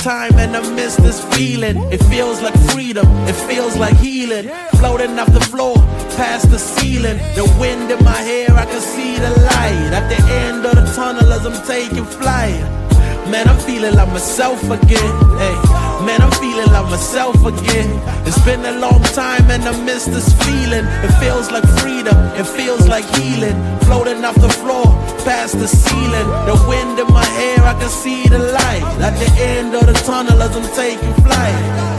time and I miss this feeling. It feels like freedom, it feels like healing. Floating off the floor, past the ceiling. The wind in my hair, I can see the light at the end of the tunnel as I'm taking flight. Man, I'm feeling like myself again. Hey, man, I'm feeling like myself again. It's been a long time and I miss this feeling. It feels like freedom, it feels like healing. Floating off the floor, past the ceiling. The wind in my hair, I can see the light at the end of the tunnel as I'm taking flight.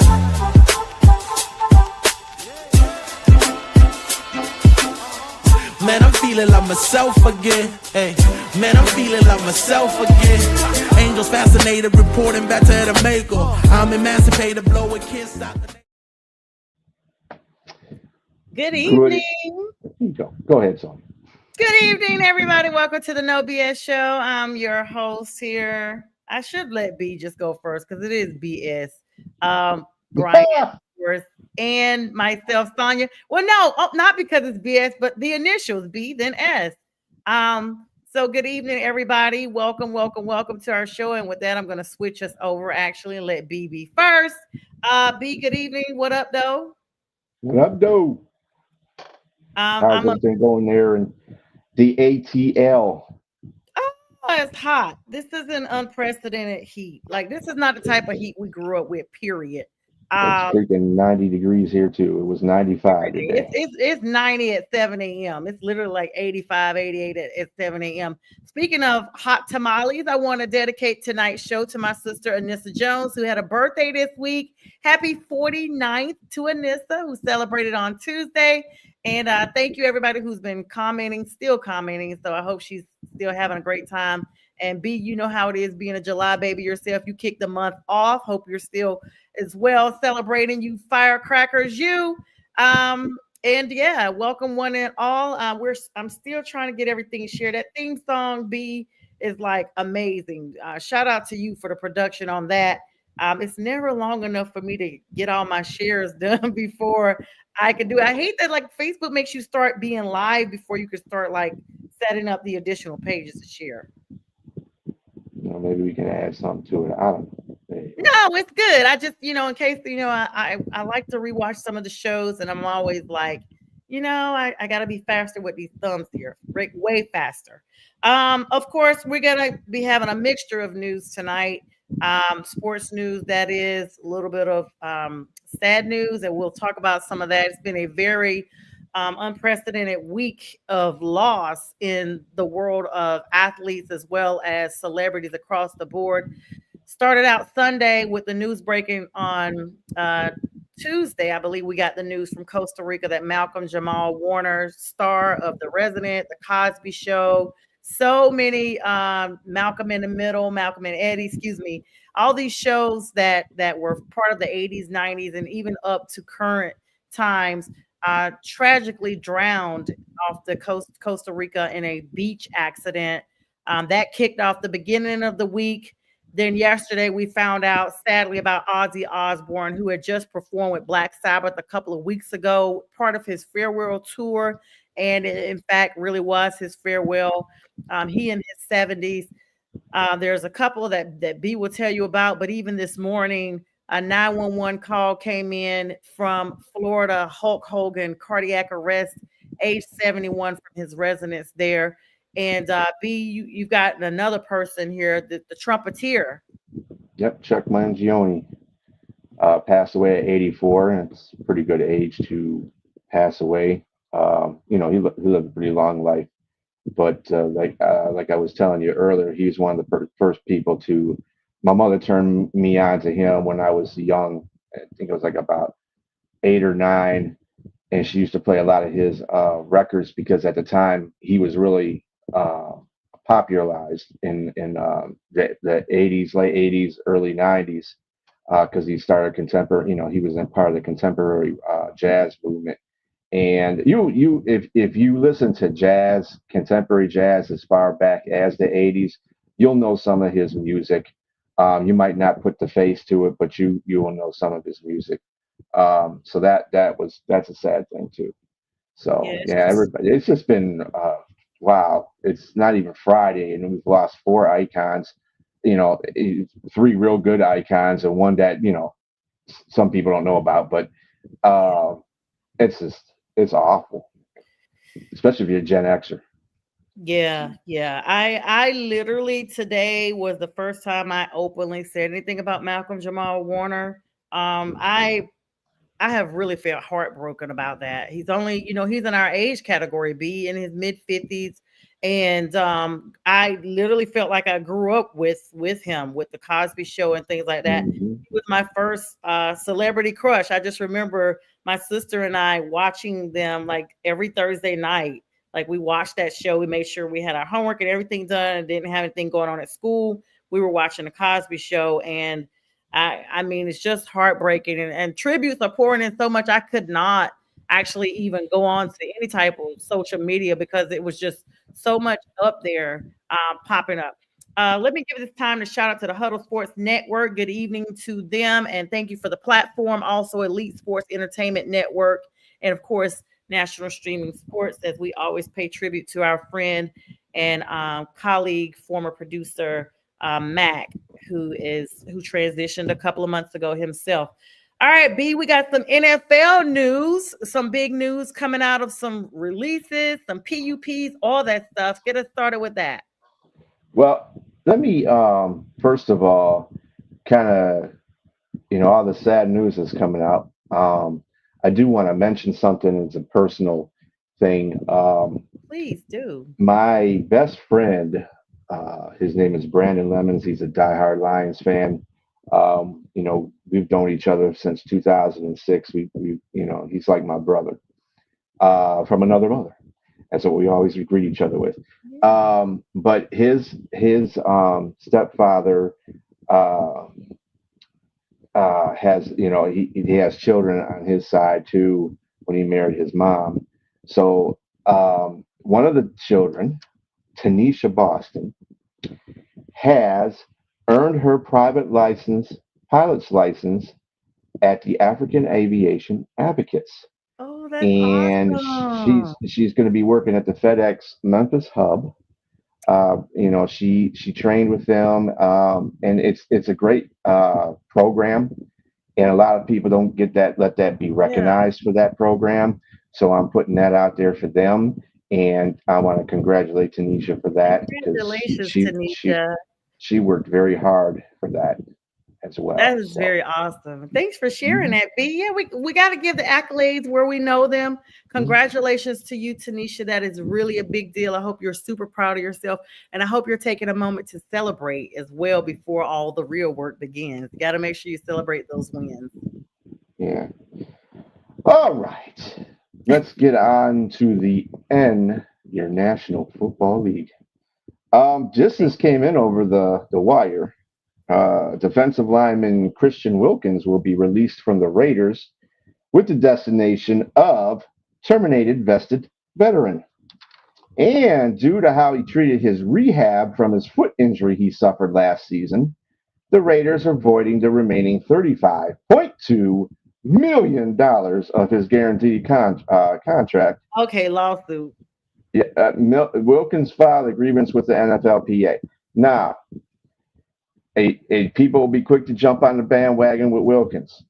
Man, I'm feeling like myself again. Hey, man, I'm feeling like myself again. Angels fascinated, reporting back to the maker. I'm emancipated, blow a kiss out the... Good evening. Go ahead, Sonja. Good evening, everybody. Welcome to the No BS Show. I'm your host here. I should let B just go first because it is BS. Brian, and myself, Sonja. Well, no, not because it's BS, but the initials B, then S. So good evening, everybody. Welcome to our show. And with that, I'm going to switch us over actually and let B be first. B, good evening. What up, though? What up, though? How's everything going there in the ATL? Oh, it's hot. This is an unprecedented heat. Like, this is not the type of heat we grew up with, period. It's freaking 90 degrees here too. It was 95 today. It's 90 at 7 a.m. It's literally like 85, 88 at 7 a.m. Speaking of hot tamales, I want to dedicate tonight's show to my sister Anissa Jones, who had a birthday this week. Happy 49th to Anissa, who celebrated on Tuesday. And thank you everybody who's been still commenting. So I hope she's still having a great time. And B, you know how it is being a July baby yourself. You kick the month off. Hope you're still as well celebrating, you firecrackers, you. And yeah, welcome one and all. I'm still trying to get everything shared. That theme song, B, is like amazing. Shout out to you for the production on that. It's never long enough for me to get all my shares done before I can do it. I hate that like Facebook makes you start being live before you can start like setting up the additional pages to share. Maybe we can add something to it. I don't know. No, it's good. I just, in case, I like to rewatch some of the shows and I'm always like, I got to be faster with these thumbs here, way faster. Of course, we're going to be having a mixture of news tonight. Sports news, that is, a little bit of sad news, and we'll talk about some of that. It's been a very unprecedented week of loss in the world of athletes as well as celebrities across the board. Started out Sunday with the news breaking on Tuesday. I believe we got the news from Costa Rica that Malcolm Jamal Warner, star of The Resident, The Cosby Show, so many Malcolm in the Middle, Malcolm and Eddie, excuse me, all these shows that were part of the 80s, 90s, and even up to current times, tragically drowned off the coast Costa Rica in a beach accident. That kicked off the beginning of the week. Then yesterday we found out sadly about Ozzy Osbourne, who had just performed with Black Sabbath a couple of weeks ago, part of his farewell tour. And it, in fact, really was his farewell. He in his 70s. There's a couple that B will tell you about, but even this morning, a 911 call came in from Florida. Hulk Hogan, cardiac arrest, age 71, from his residence there. And B, you've got another person here, the trumpeter. Yep, Chuck Mangione passed away at 84, and it's a pretty good age to pass away. He lived a pretty long life, but like I was telling you earlier, he was one of the first people to. My mother turned me on to him when I was young. I think it was like about 8 or 9, and she used to play a lot of his records because at the time he was really popularized in the 80s, late 80s, early 90s, because he started contemporary. He was in part of the contemporary jazz movement. And if you listen to jazz, contemporary jazz, as far back as the 80s, you'll know some of his music. You might not put the face to it, but you will know some of his music. So that's a sad thing too. So yeah, everybody, it's just been wow. It's not even Friday, and we've lost 4 icons. three real good icons and one that some people don't know about, but uh, it's awful, especially if you're a Gen Xer. Yeah, yeah. I literally today was the first time I openly said anything about Malcolm Jamal Warner. I have really felt heartbroken about that. He's only, he's in our age category, B, in his mid 50s. And I literally felt like I grew up with him, with the Cosby Show and things like that. Hmm. He was my first celebrity crush. I just remember my sister and I watching them like every Thursday night. Like we watched that show. We made sure we had our homework and everything done and didn't have anything going on at school. We were watching the Cosby Show, and I mean, it's just heartbreaking, and tributes are pouring in so much. I could not actually even go on to any type of social media because it was just so much up there popping up. Let me give this time to shout out to the Huddle Sports Network. Good evening to them, and thank you for the platform. Also, Elite Sports Entertainment Network, and of course, National Streaming Sports. As we always pay tribute to our friend and colleague, former producer Mac, who transitioned a couple of months ago himself. All right, B, we got some NFL news, some big news coming out of some releases, some PUPs, all that stuff. Get us started with that. Well, let me first of all kind of all the sad news that's coming out. I do want to mention something. It's a personal thing. Please do. My best friend, his name is Brandon Lemons. He's a diehard Lions fan. We've known each other since 2006. He's like my brother from another mother. That's what we always greet each other with. But his stepfather uh, has he has children on his side too when he married his mom. So one of the children, Tanisha Boston, has earned her pilot's license at the African Aviation Advocates, Oh, that's and awesome. she's going to be working at the FedEx Memphis hub. She trained with them, and it's a great program, and a lot of people don't let that be Yeah. recognized for that program. So I'm putting that out there for them, and I want to congratulate Tanisha for that because Congratulations, Tanisha. she worked very hard for that as That well. is So very awesome. Thanks for sharing mhm, that, B. Yeah, we got to give the accolades where we know them. mhm, Congratulations to you, Tanisha. That is really a big deal. I hope you're super proud of yourself, and I hope you're taking a moment to celebrate as well before all the real work begins. You got to make sure you celebrate those wins. yeah. All right. Let's get on to the your National Football League. Just this came in over the wire. Defensive lineman Christian Wilkins will be released from the Raiders with the destination of terminated vested veteran. And due to how he treated his rehab from his foot injury he suffered last season, the Raiders are voiding the remaining $35.2 million of his guaranteed contract. Okay, lawsuit. Yeah, Wilkins filed agreements with the NFLPA. Now, people will be quick to jump on the bandwagon with Wilkins,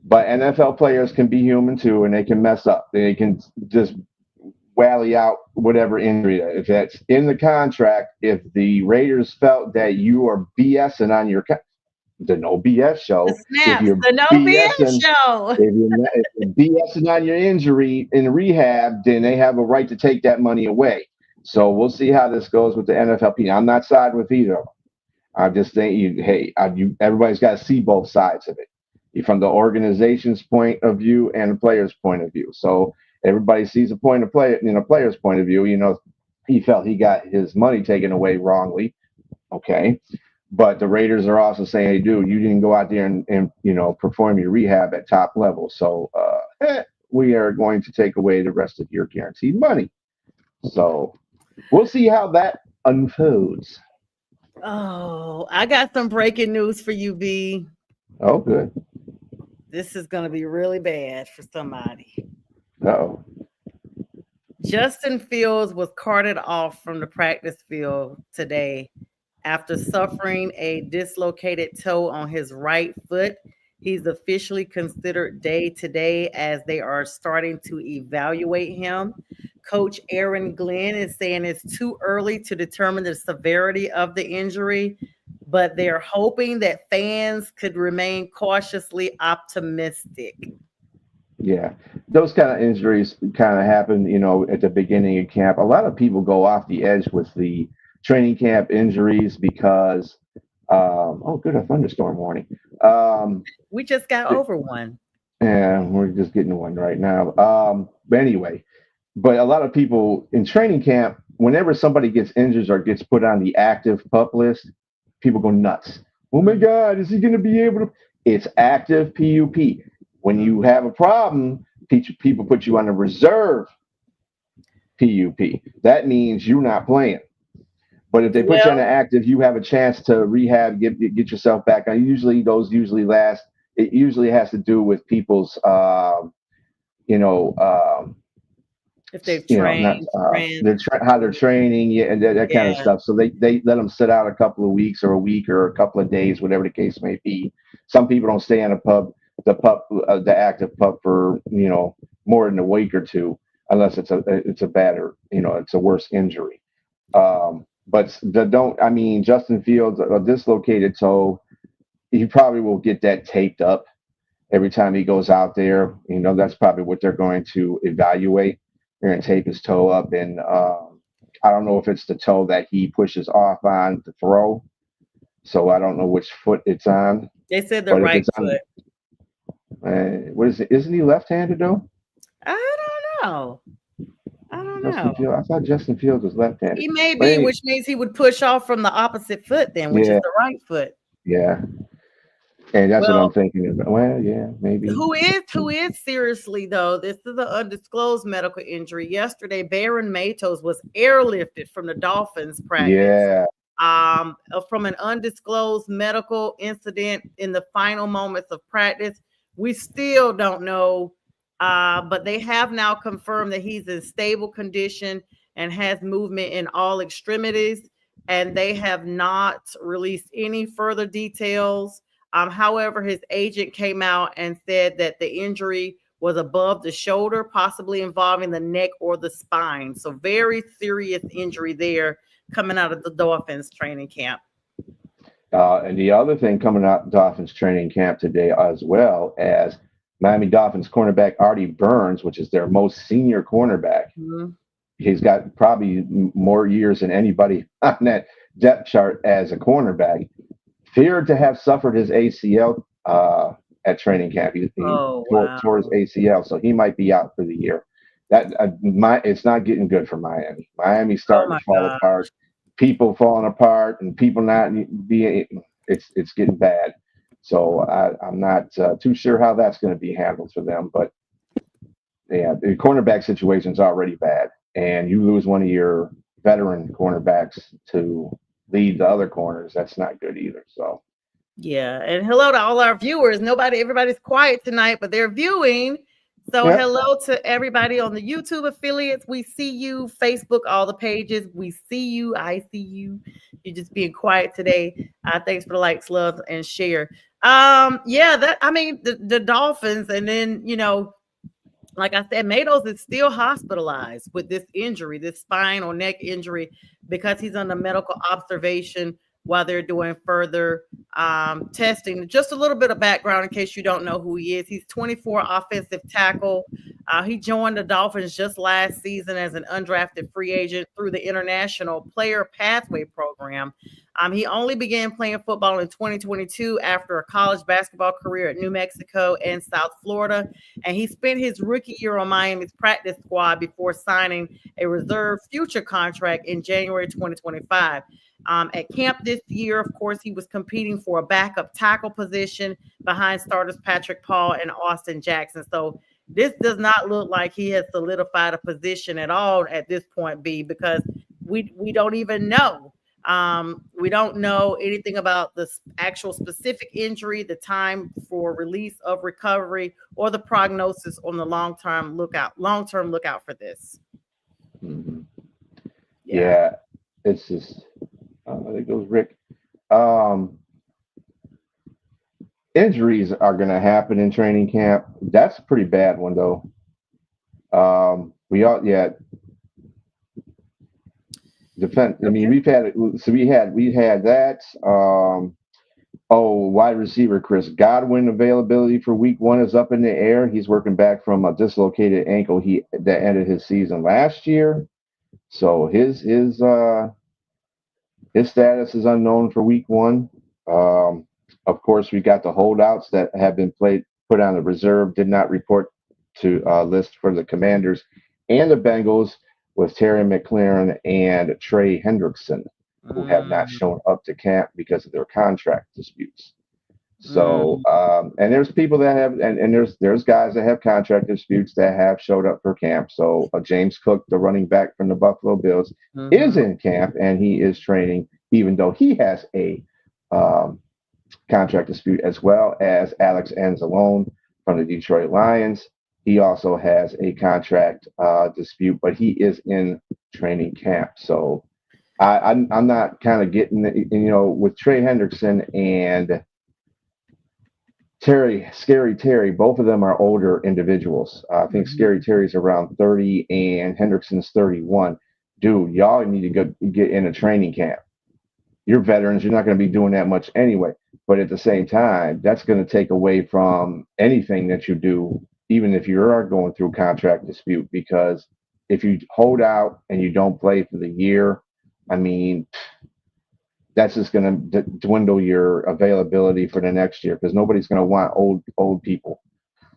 but NFL players can be human too, and they can mess up. They can just wally out whatever injury. If that's in the contract, if the Raiders felt that you are BSing on the no BS The show, if snaps, you're the no BS BSing show. if you're BSing on your injury in rehab, then they have a right to take that money away. So we'll see how this goes with the NFLP. I'm not siding with either of them. I just think everybody's got to see both sides of it, from the organization's point of view and the player's point of view. So everybody sees a player's point of view. He felt he got his money taken away wrongly. Okay. But the Raiders are also saying, hey, dude, you didn't go out there and perform your rehab at top level. So we are going to take away the rest of your guaranteed money. So we'll see how that unfolds. Oh, I got some breaking news for you, B. Oh, good. This is going to be really bad for somebody. Oh. Justin Fields was carted off from the practice field today After suffering a dislocated toe on his right foot, he's officially considered day to day as they are starting to evaluate him. Coach Aaron Glenn is saying it's too early to determine the severity of the injury, but they're hoping that fans could remain cautiously optimistic. Yeah, those kind of injuries kind of happen, at the beginning of camp. A lot of people go off the edge with the training camp injuries because, oh, good, a thunderstorm warning. We just got over one. And we're just getting one right now. But anyway, but a lot of people in training camp, whenever somebody gets injured or gets put on the active pup list, people go nuts. Oh my God, is he going to be able to? It's active PUP. When you have a problem, people put you on a reserve PUP. That means you're not playing. But if they put you on an Well, active, you have a chance to rehab, get yourself back on. Usually, those usually last. It usually has to do with people's, you know, if they've not trained, ran, how they're training, yeah, and that kind of yeah. stuff. So they let them sit out a couple of weeks or a week or a couple of days, whatever the case may be. Some people don't stay on the active pup for more than a week or two, unless it's a bad or it's a worse injury. But don't. I mean, Justin Fields, a dislocated toe, he probably will get that taped up every time he goes out there. That's probably what they're going to evaluate. They're going to tape his toe up, and I don't know if it's the toe that he pushes off on to throw. So I don't know which foot it's on, They said the but if right it's on, foot. what is it? Isn't he left-handed though? I don't know. I don't Justin know. Fields. I thought Justin Fields was left-handed. He may But be, which means he would push off from the opposite foot then, which is yeah, the right foot. yeah, and that's what I'm Well, thinking about. Well, yeah, maybe. who is seriously though, this is an undisclosed medical injury. Yesterday, Baron Matos was airlifted from the Dolphins practice Yeah, from an undisclosed medical incident in the final moments of practice. We still don't know, but they have now confirmed that he's in stable condition and has movement in all extremities, and they have not released any further details. However, his agent came out and said that the injury was above the shoulder, possibly involving the neck or the spine. So, very serious injury there coming out of the Dolphins training camp. and the other thing coming out Dolphins training camp today, as well as Miami Dolphins cornerback Artie Burns, which is their most senior cornerback. Mhm. He's got probably more years than anybody on that depth chart as a cornerback. Feared to have suffered his ACL at training camp. He Oh, tore his wow. ACL, so he might be out for the year. It's not getting good for Miami. Miami's Oh, starting my to fall God. apart. People falling apart, and people not being. It's getting bad. So I'm not too sure how that's going to be handled for them. But yeah, the cornerback situation is already bad, and you lose one of your veteran cornerbacks to lead the other corners. That's not good either. So Yeah. And hello to all our viewers. Everybody's quiet tonight, but they're viewing. So, yeah. hello to everybody on the YouTube affiliates. We see you, Facebook, all the pages. We see you. I see you. You're just being quiet today. Thanks for the likes, love, and share. Yeah, the Dolphins, and then like I said, Matos is still hospitalized with this injury, this spine or neck injury, because he's under medical observation while they're doing further testing. Just a little bit of background in case you don't know who he is. He's 24 offensive tackle. He joined the Dolphins just last season as an undrafted free agent through the International Player Pathway Program. He only began playing football in 2022 after a college basketball career at New Mexico and South Florida. And he spent his rookie year on Miami's practice squad before signing a reserve future contract in January 2025. At camp this year, of course, he was competing for a backup tackle position behind starters Patrick Paul and Austin Jackson. So this does not look like he has solidified a position at all at this point, B, because we don't even know. We don't know anything about the actual specific injury, the time for release of recovery, or the prognosis on the long-term lookout for this. Mhm. Yeah. Yeah, it's just There goes Rick. Um, Injuries are going to happen in training camp. That's a pretty bad one though. We all yeah defense. I mean, Okay. we had that. Oh, wide receiver Chris Godwin availability for week 1 is up in the air. He's working back from a dislocated ankle he that ended his season last year. So his status is unknown for week 1. Of course, we got the holdouts that have been put on the reserve, did not report to list for the Commanders and the Bengals with Terry McLaurin and Trey Hendrickson, who have not Mm, shown up to camp because of their contract disputes. So, mm, and there's people that have, and there's guys that have contract disputes that have showed up for camp. So, James Cook, the running back from the Buffalo Bills, is mhm, in camp and he is training, even though he has a um, contract dispute, as well as Alex Anzalone from the Detroit Lions. He also has a contract dispute, but he is in training camp. So, I'm not kind of getting, with Trey Hendrickson and Scary Terry, both of them are older individuals. I think mhm. Scary Terry's around 30 and Hendrickson's 31. Dude, y'all need to get in a training camp. You're veterans. You're not going to be doing that much anyway. But at the same time, that's going to take away from anything that you do, even if you are going through contract dispute, because if you hold out and you don't play for the year, I mean, that's just going to dwindle your availability for the next year because nobody's going to want old people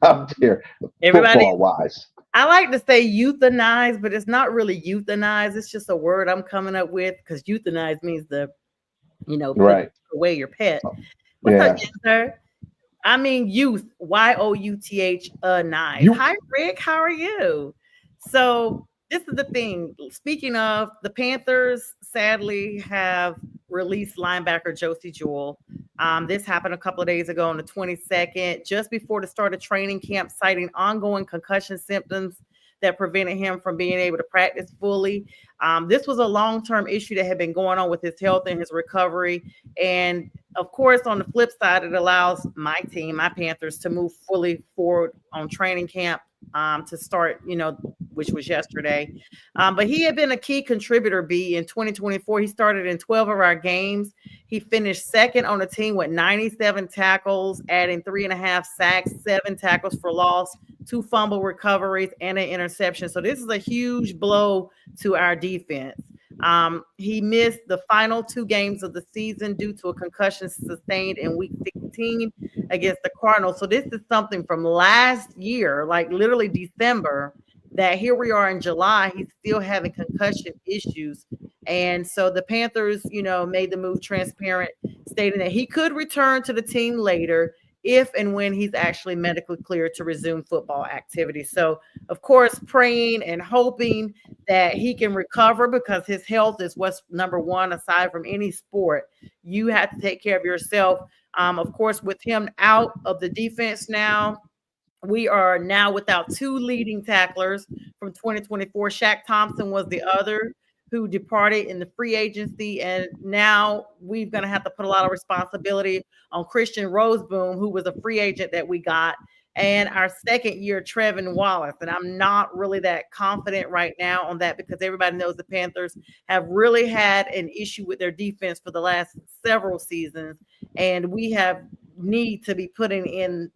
out Mhm. there Everybody, football wise. I like to say euthanize, but it's not really euthanize. It's just a word I'm coming up with because euthanize means put Right. away your pet. What's up, Yeah. sir? I mean, youth, youth, nice. You. Hi, Rick. How are you? So, this is the thing. Speaking of, the Panthers sadly have released linebacker Josie Jewell. This happened a couple of days ago on the 22nd, just before the start of training camp, citing ongoing concussion symptoms that prevented him from being able to practice fully. This was a long term issue that had been going on with his health and his recovery. And of course, on the flip side, it allows my team, my Panthers, to move fully forward on training camp to start, which was yesterday. But he had been a key contributor, B, in 2024. He started in 12 of our games. He finished second on the team with 97 tackles, adding 3.5 sacks, 7 tackles for loss, 2 fumble recoveries, and an interception. So this is a huge blow to our defense. He missed the final 2 games of the season due to a concussion sustained in week 16 against the Cardinals. So this is something from last year, like literally December, that here we are in July, he's still having concussion issues. And so the Panthers, made the move transparent, stating that he could return to the team later if and when he's actually medically cleared to resume football activity. So, of course, praying and hoping that he can recover because his health is what's number one aside from any sport. You have to take care of yourself. Of course, with him out of the defense now, we are now without 2 leading tacklers from 2024. Shaq Thompson was the other who departed in the free agency. And now we're going to have to put a lot of responsibility on Christian Roseboom, who was a free agent that we got, and our second year, Trevin Wallace. And I'm not really that confident right now on that because everybody knows the Panthers have really had an issue with their defense for the last several seasons. And we have need to be putting in,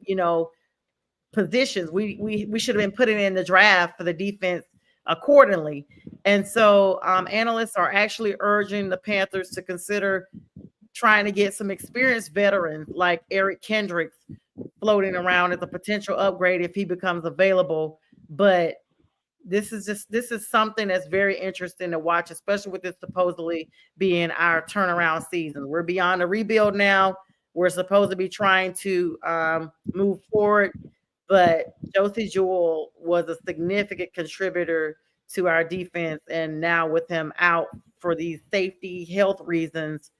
positions. We should have been putting in the draft for the defense accordingly. And so analysts are actually urging the Panthers to consider trying to get some experienced veterans like Eric Kendricks floating around as a potential upgrade if he becomes available. But this is something that's very interesting to watch, especially with this supposedly being our turnaround season. We're beyond the rebuild now. We're supposed to be trying to move forward, but Josie Jewell was a significant contributor to our defense, and now with him out for these safety health reasons,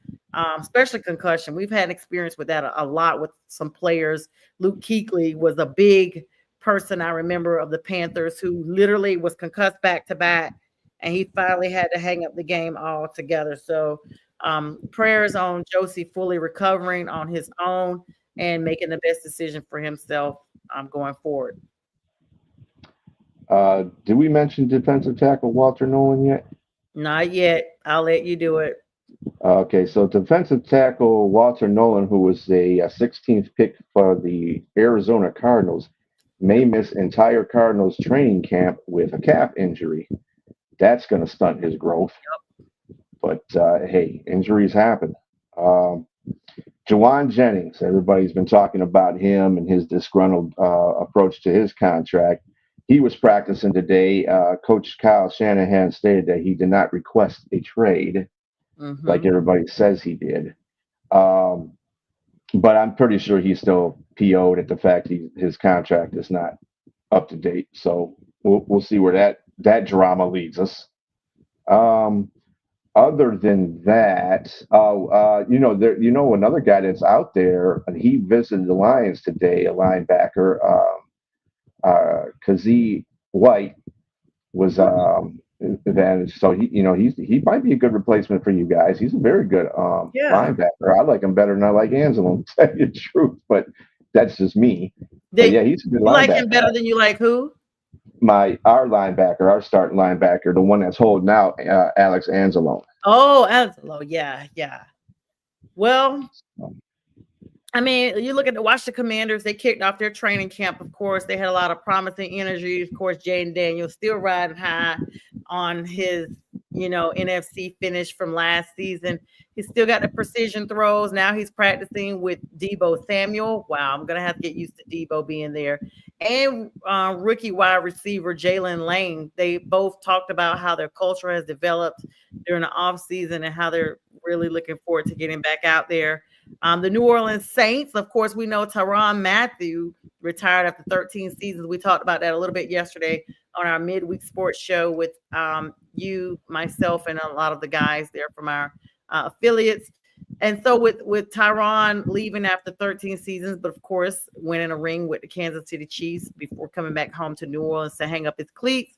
especially concussion, we've had experience with that a lot with some players. Luke Kuechly was a big person I remember of the Panthers who literally was concussed back to back, and he finally had to hang up the game altogether. So Prayers on Josie fully recovering on his own and making the best decision for himself going forward. Did we mention defensive tackle Walter Nolan yet? Not yet. I'll let you do it. Okay, so defensive tackle Walter Nolan, who was a 16th pick for the Arizona Cardinals, may miss entire Cardinals training camp with a calf injury. That's going to stunt his growth. But hey, injuries happen. Um, Jawan Jennings, everybody's been talking about him and his disgruntled approach to his contract. He was practicing today. Coach Kyle Shanahan stated that he did not request a trade like everybody says he did. Um, but I'm pretty sure he's still PO'd at the fact his contract is not up to date. So we'll see where that drama leads us. Um, Other than that, another guy that's out there, and he visited the Lions today, a linebacker, Kazee White was advantage. So he might be a good replacement for you guys. He's a very good Yeah. linebacker. I like him better than I like Anzalone, to tell you the truth, but that's just me. But yeah, he's a good You linebacker. like him better than you like who? Our starting linebacker, the one that's holding out Alex Anzalone. Oh, Angelo. Yeah, yeah. Well, I mean, you look at the Washington Commanders, they kicked off their training camp. Of course, they had a lot of promising energy. Of course, Jaden Daniels still riding high on his, NFC finish from last season. He's still got the precision throws. Now he's practicing with Debo Samuel. Wow, I'm going to have to get used to Debo being there. And rookie wide receiver Jalen Lane. They both talked about how their culture has developed during the offseason and how they're really looking forward to getting back out there. The New Orleans Saints, of course, we know Tyrann Mathieu retired after 13 seasons. We talked about that a little bit yesterday on our midweek sports show with you, myself, and a lot of the guys there from our affiliates. And so with Tyrann leaving after 13 seasons, but of course winning a ring with the Kansas City Chiefs before coming back home to New Orleans to hang up his cleats,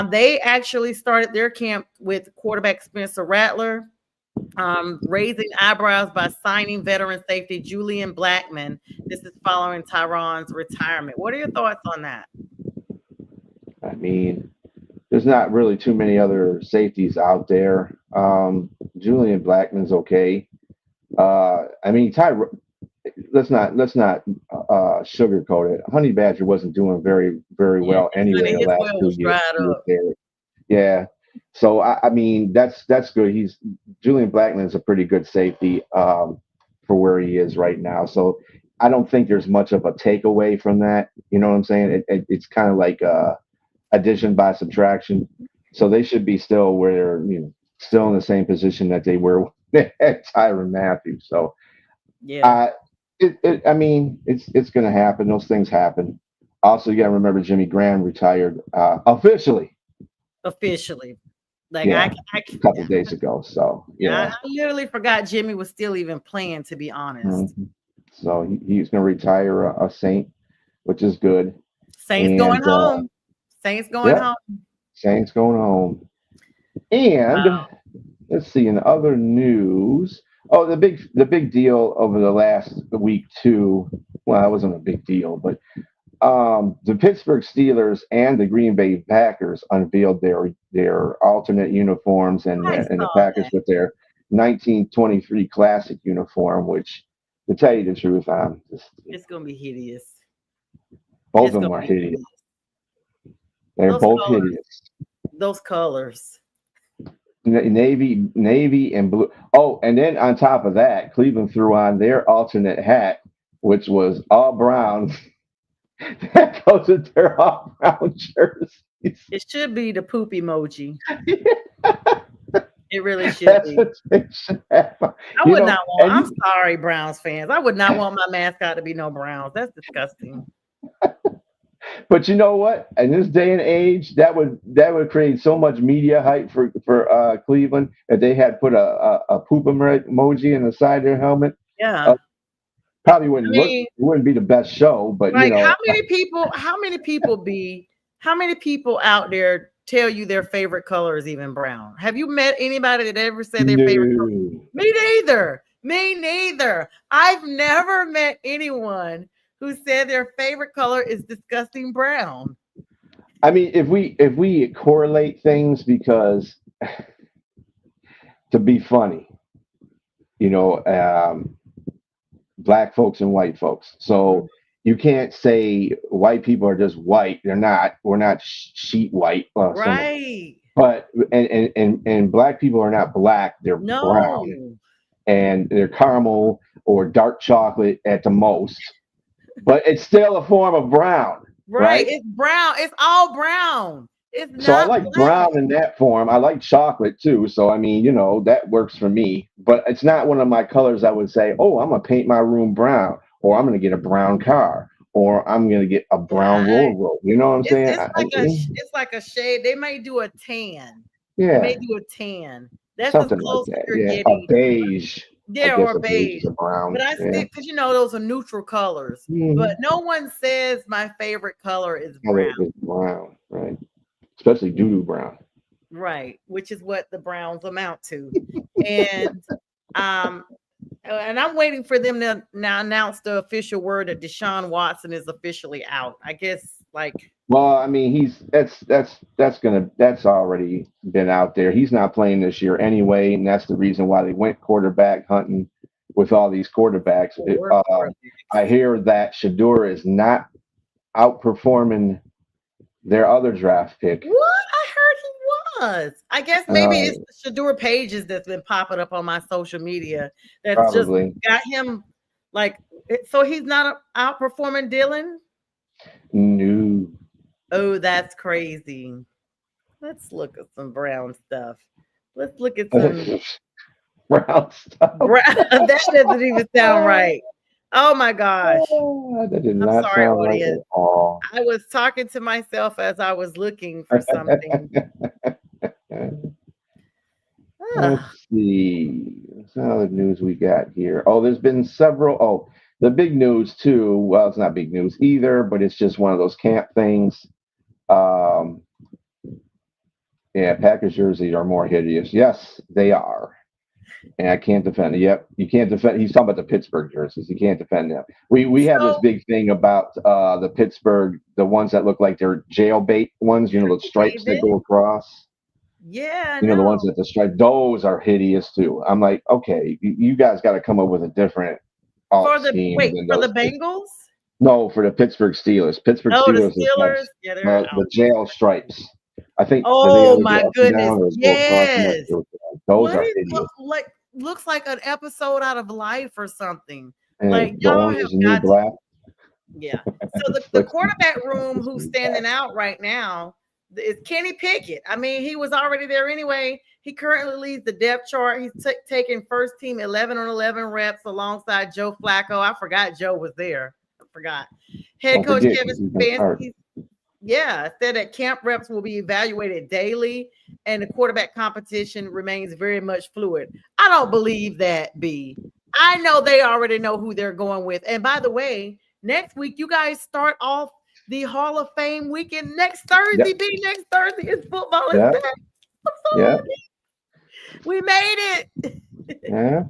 they actually started their camp with quarterback Spencer Rattler, raising eyebrows by signing veteran safety Julian Blackman. This is following Tyrann's retirement. What are your thoughts on that? I mean, there's not really too many other safeties out there. Julian Blackman's okay. I mean, let's not sugarcoat it. Honey Badger wasn't doing very, very well anyway the last 2 years. Yeah. So I mean that's good. Julian Blackman is a pretty good safety for where he is right now. So I don't think there's much of a takeaway from that. You know what I'm saying? It's kind of like addition by subtraction. So they should be still where they're still in the same position that they were at Tyrann Mathieu. So yeah, I mean it's going to happen. Those things happen. Also, you got to remember Jimmy Graham retired officially. Like a couple days ago. So I literally forgot Jimmy was still even playing, to be honest. So he's going to retire a Saint, which is good. Saints going home. Saints going home. Saints going home. And let's see, in other news, the big deal over the last week too. Well, it wasn't a big deal, but the Pittsburgh Steelers and the Green Bay Packers unveiled their alternate uniforms, and the Packers with their 1923 Classic uniform, which, to tell you the truth, it's going to be hideous. Both of them are hideous. They're both hideous. Those colors. Navy and blue. Oh, and then on top of that, Cleveland threw on their alternate hat, which was all brown. That goes with their all brown jerseys. It should be the poop emoji. It really should be. I would not want. I'm sorry, Browns fans. I would not want my mascot to be no Browns. That's disgusting. But you know what? In this day and age, that would create so much media hype for Cleveland that they had put a poop emoji in the side of their helmet. Yeah. Probably wouldn't look. It wouldn't be the best show, but like how many people out there tell you their favorite color is even brown. Have you met anybody that ever said their favorite color? No. Me neither. Me neither. I've never met anyone who said their favorite color is disgusting brown. I mean, if we correlate things because to be funny, you know, black folks and white folks. So you can't say white people are just white. They're not. We're not sheet white. Right. But and black people are not black. They're No. brown, and they're caramel or dark chocolate at the most. But it's still a form of brown, Right. right? It's brown. It's all brown. It's So I not like black. brown in that form. I like chocolate too. So I mean, you know, that works for me. But it's not one of my colors I would say, oh, I'm gonna paint my room brown, or I'm gonna get a brown car, or I'm gonna get a brown Right. roll. You know what I'm saying? It's like a shade. They may do a tan. They may Yeah, do a tan. That's as something like close as that. you're Yeah, a getting. beige. I Yeah, guess or a beige beige. is a brown. But I still, Yeah, because those are neutral colors. But Mhm. no one says my favorite color is Color brown. is brown, right? Especially doo doo brown. Right, which is what the Browns amount to. And um and I'm waiting for them to now announce the official word that Deshaun Watson is officially out. I guess like Well, I mean, that's already been out there. He's not playing this year anyway, and that's the reason why they went quarterback hunting with all these quarterbacks. the worst quarterback. I hear that Shador is not outperforming their other draft pick. What? I heard he was. I guess maybe Uh, it's the Shador pages that's been popping up on my social media that's just Probably got him like so he's not outperforming Dylan. new Oh, that's crazy. Let's look at some brown stuff. Let's look at some brown stuff. brown. That doesn't even sound right. Oh my gosh. That did I'm not sorry, sound right audience. at all. I was talking to myself as I was looking for something. Let's Ugh. see. What's the other news we got here? Oh, there's been several. Oh, the big news too. Well, it's not big news either, but it's just one of those camp things. Um, yeah, Packers jerseys are more hideous. Yes, they are. And I can't defend it. Yep, you can't defend. He's talking about the Pittsburgh jerseys. You can't defend them. We have this So big thing about the Pittsburgh, the ones that look like they're jailbait ones. You know, the stripes that David, go across. yeah, I You know, the ones know. that the stripe. Those are hideous too. I'm like, okay, you guys got to come up with a different alt For the scheme wait, than for the those. Bengals? No, for the Pittsburgh Steelers. Pittsburgh Oh, the Steelers is Steelers? Yeah, they're the out. jail stripes. I think do they Oh ever my go up and goodness. down or go across? I'm not Yes. sure. Those What are is hideous. like looks like an episode out of Life or something. Like And the y'all orange have is the new got to, black. yeah. So It's the like quarterback room it's the who's new black. standing out right now is Kenny Pickett. I mean, he was already there anyway. He currently leads the depth chart. He's taking first team 11 on 11 reps alongside Joe Flacco. I forgot Joe was there. I forgot. Head Don't coach forget Kevin he's been hurt. Stefanski, yeah, said that camp reps will be evaluated daily and the quarterback competition remains very much fluid. I don't believe that, B. I know they already know who they're going with. And by the way, next week you guys start off the Hall of Fame weekend next Thursday. Yep. B, next Thursday is football is Yeah. back. I'm so Yeah. happy. We made it. Yeah.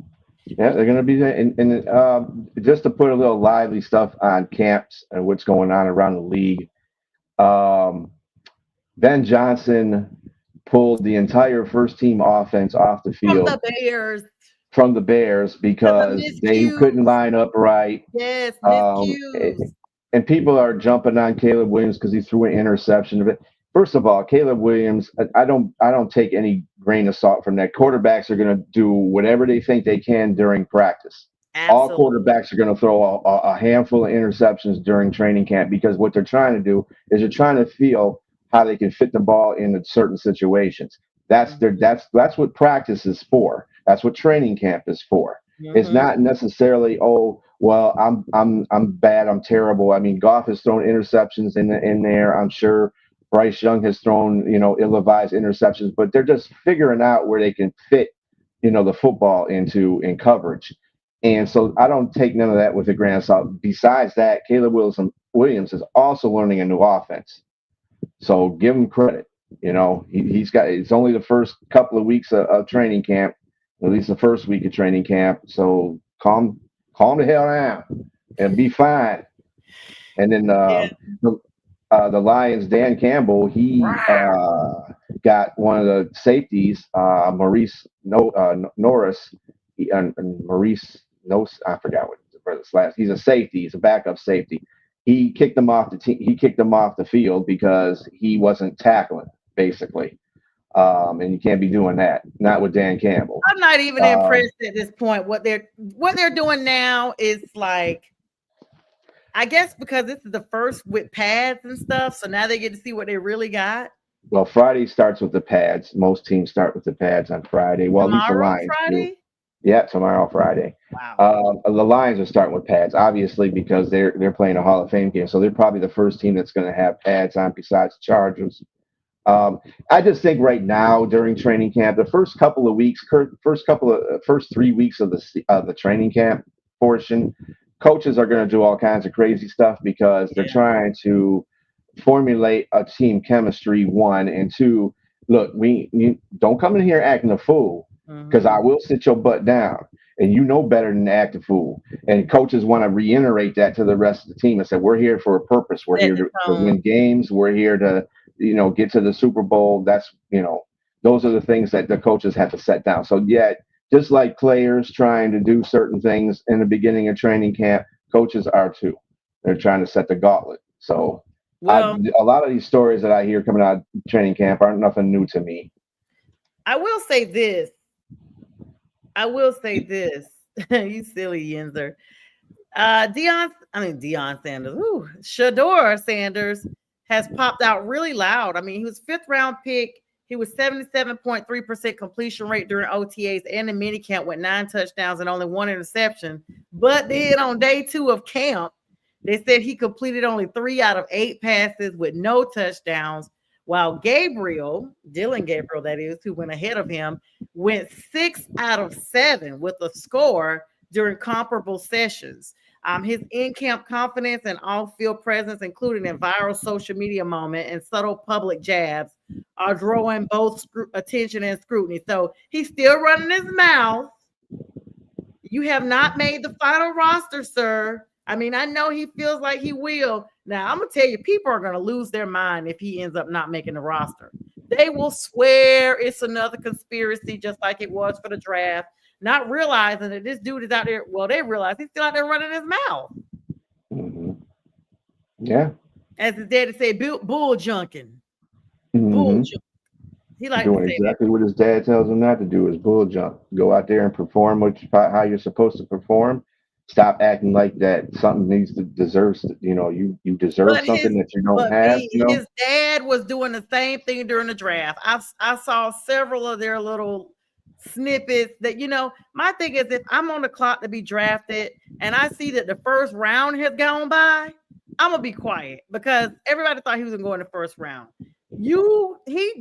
Yeah. They're gonna be there. And just to put a little lively stuff on camps and what's going on around the league. Um, Ben Johnson pulled the entire first team offense off the From the field Bears from the Bears because of because they couldn't miscues. line up right. Yes, Um, miscues. and people are jumping on Caleb Williams because he threw an interception. But first of all, Caleb Williams, I don't take any grain of salt from that. Quarterbacks are going to do whatever they think they can during practice. All Absolutely. quarterbacks are going to throw a handful of interceptions during training camp because what they're trying to do is they're trying to feel how they can fit the ball into certain situations. That's what practice is for. That's what training camp is for. It's Mm-hmm. not necessarily, oh, well, I'm bad, I'm terrible. I mean, Goff has thrown interceptions in there. I'm sure Bryce Young has thrown, ill-advised interceptions, but they're just figuring out where they can fit, the football in coverage. And so I don't take none of that with a grain of salt. Besides that, Caleb Williams is also learning a new offense. So give him credit. You know, he's got, it's only the first couple of weeks of training camp, at least the first week of training camp. So calm the hell down and be fine. And then Yeah. the Lions, Dan Campbell, he got one of the safeties, Maurice Norris, and Maurice no, I forgot what the brother's last. He's a safety. He's a backup safety. He kicked him off the team. He kicked him off the field because he wasn't tackling, basically. And you can't be doing that. Not with Dan Campbell. I'm not even impressed at this point. What they're doing now is like, I guess because this is the first with pads and stuff, so now they get to see what they really got. Well, Friday starts with the pads. Most teams start with the pads on Friday. Well, at least the Tomorrow, Lions Friday? do. Yeah, tomorrow, Friday. Wow. The Lions are starting with pads, obviously, because they're playing a Hall of Fame game. So they're probably the first team that's going to have pads on besides the Chargers. I just think right now during training camp, the first couple of weeks, first 3 weeks of the training camp portion, coaches are going to do all kinds of crazy stuff because they're trying to formulate a team chemistry. One and two, look, you don't come in here acting a fool because I will sit your butt down. And you know better than to act a fool. And coaches want to reiterate that to the rest of the team and say, we're here for a purpose. We're here to win games. We're here to, get to the Super Bowl. That's, those are the things that the coaches have to set down. So, yeah, just like players trying to do certain things in the beginning of training camp, coaches are too. They're trying to set the gauntlet. So, a lot of these stories that I hear coming out of training camp aren't nothing new to me. I will say this. You silly Yinzer. Deion Sanders. Shador Sanders has popped out really loud. I mean, he was 5th round pick. He was 77.3% completion rate during OTAs and the minicamp with 9 touchdowns and only 1 interception. But then on day 2 of camp, they said he completed only 3 out of 8 passes with no touchdowns, while Dylan Gabriel, that is, who went ahead of him, went 6 out of 7 with a score during comparable sessions. His in-camp confidence and off-field presence, including a viral social media moment and subtle public jabs, are drawing both attention and scrutiny. So he's still running his mouth. You have not made the final roster, sir. I mean, I know he feels like he will. Now, I'm going to tell you, people are going to lose their mind if he ends up not making the roster. They will swear it's another conspiracy, just like it was for the draft, not realizing that this dude is out there. Well, they realize he's still out there running his mouth. Mm-hmm. Yeah. As his daddy said, bull junking. Mm-hmm. Bull junking. He likes doing exactly what his dad tells him not to do is bull jump. Go out there and perform how you're supposed to perform. Stop acting like that something deserves, you deserve something that you don't have. His dad was doing the same thing during the draft. I saw several of their little snippets that, my thing is, if I'm on the clock to be drafted and I see that the first round has gone by, I'm gonna be quiet because everybody thought he was gonna go in the first round. He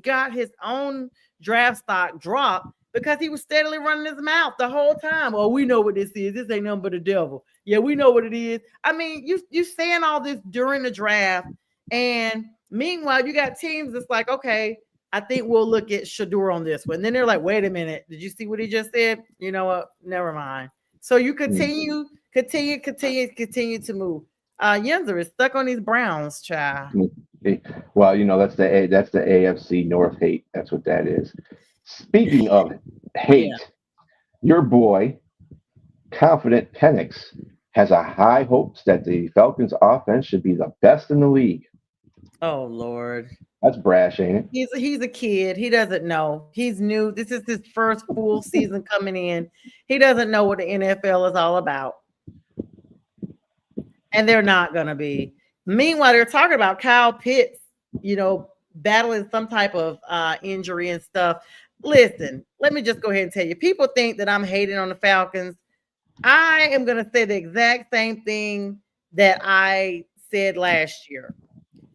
got his own draft stock dropped because he was steadily running his mouth the whole time. Oh, we know what this is. This ain't nothing but the devil. Yeah, we know what it is. I mean, you saying all this during the draft, and meanwhile, you got teams that's like, okay, I think we'll look at Shador on this one. And then they're like, wait a minute, did you see what he just said? You know what? Never mind. So you continue to move. Yenzer is stuck on these Browns, child. Well, that's the AFC North hate. That's what that is. Speaking of hate, your boy, Confident Penix, has a high hopes that the Falcons offense should be the best in the league. Oh, Lord. That's brash, ain't it? He's a kid. He doesn't know. He's new. This is his first full season coming in. He doesn't know what the NFL is all about. And they're not going to be. Meanwhile, they're talking about Kyle Pitts, battling some type of injury and stuff. Listen, let me just go ahead and tell you. People think that I'm hating on the Falcons. I am going to say the exact same thing that I said last year